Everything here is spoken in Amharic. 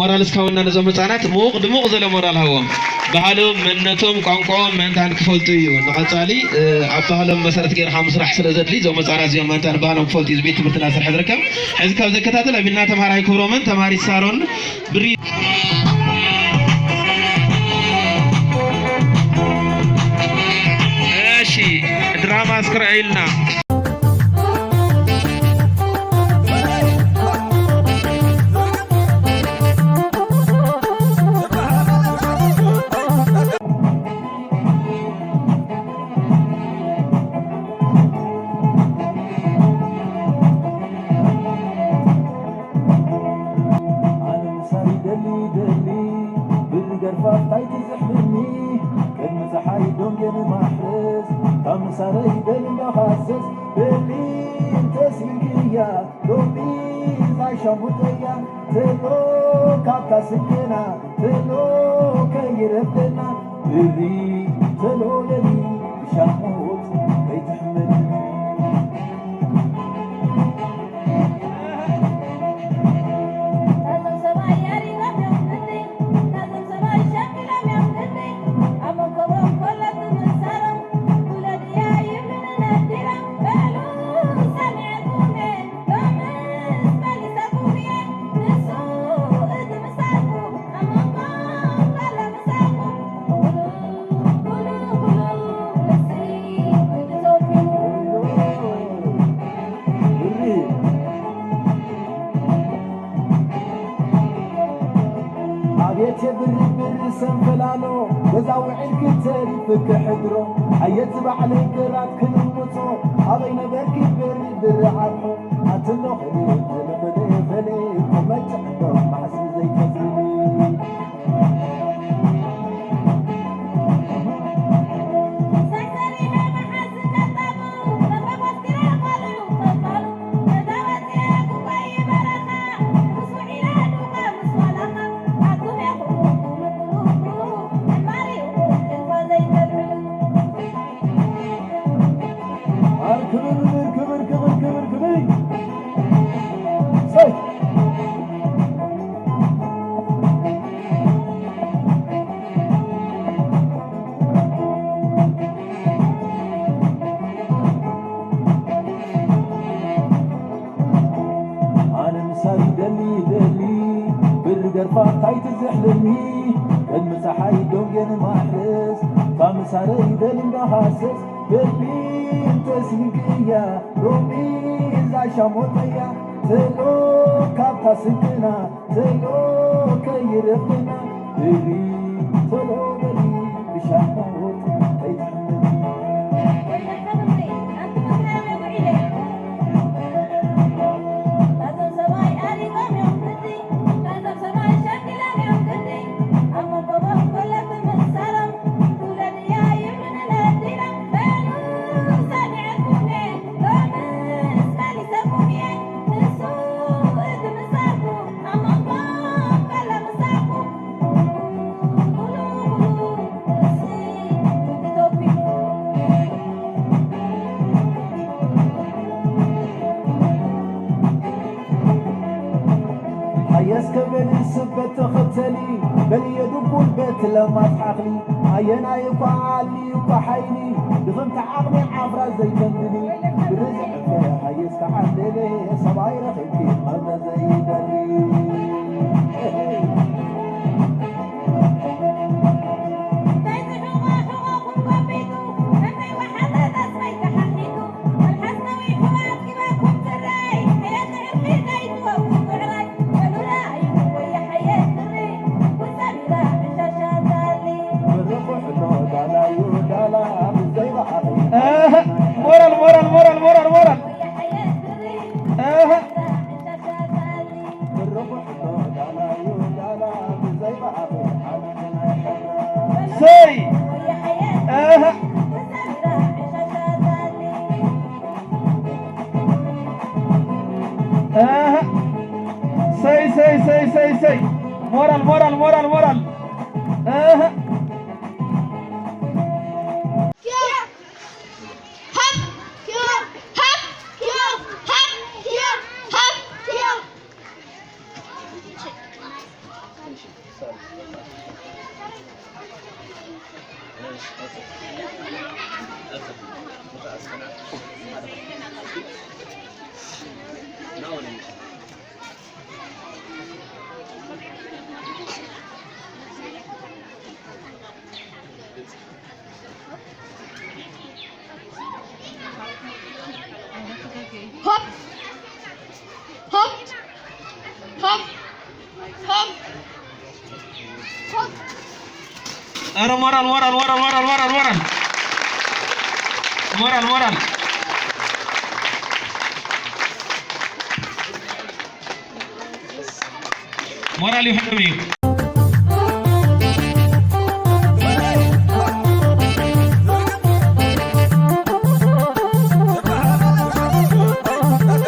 ሞራል እስካሁን ነዞም ህፃናት ሙቅ ድሙቅ ዘለ ሞራል ሃዎም ባህሎም መንነቶም ቋንቋኦም መንታን ክፈልጡ እዩ ንቐጻሊ ኣብ ባህሎም መሰረት ገይርካ ምስራሕ ስለ ዘድሊ ዞም ህፃናት እዚኦም መንታን ባህሎም ክፈልጡ እዩ ቤት ትምህርትና ስራሕ ዝርከብ ሕዚ ካብ ዘከታተል ኣብና ተምሃራይ ክብሮምን ተማሪ ሳሮን ብሪ እሺ ድራማ እስክራኤልና لما تحقلي عينا يفعلي وحيني بغمت عقلي عبرة زي تندني بالرزق فيها حيس كحللي صبايرة خلكي مبنى زي دلي مورال سي سي مورال Hop, hop, hop, hop, hop. ሞራል ሞራል ሞራል ሞራል ሞራል ሞራል ሞራል ሞራል ሞራል ይሁን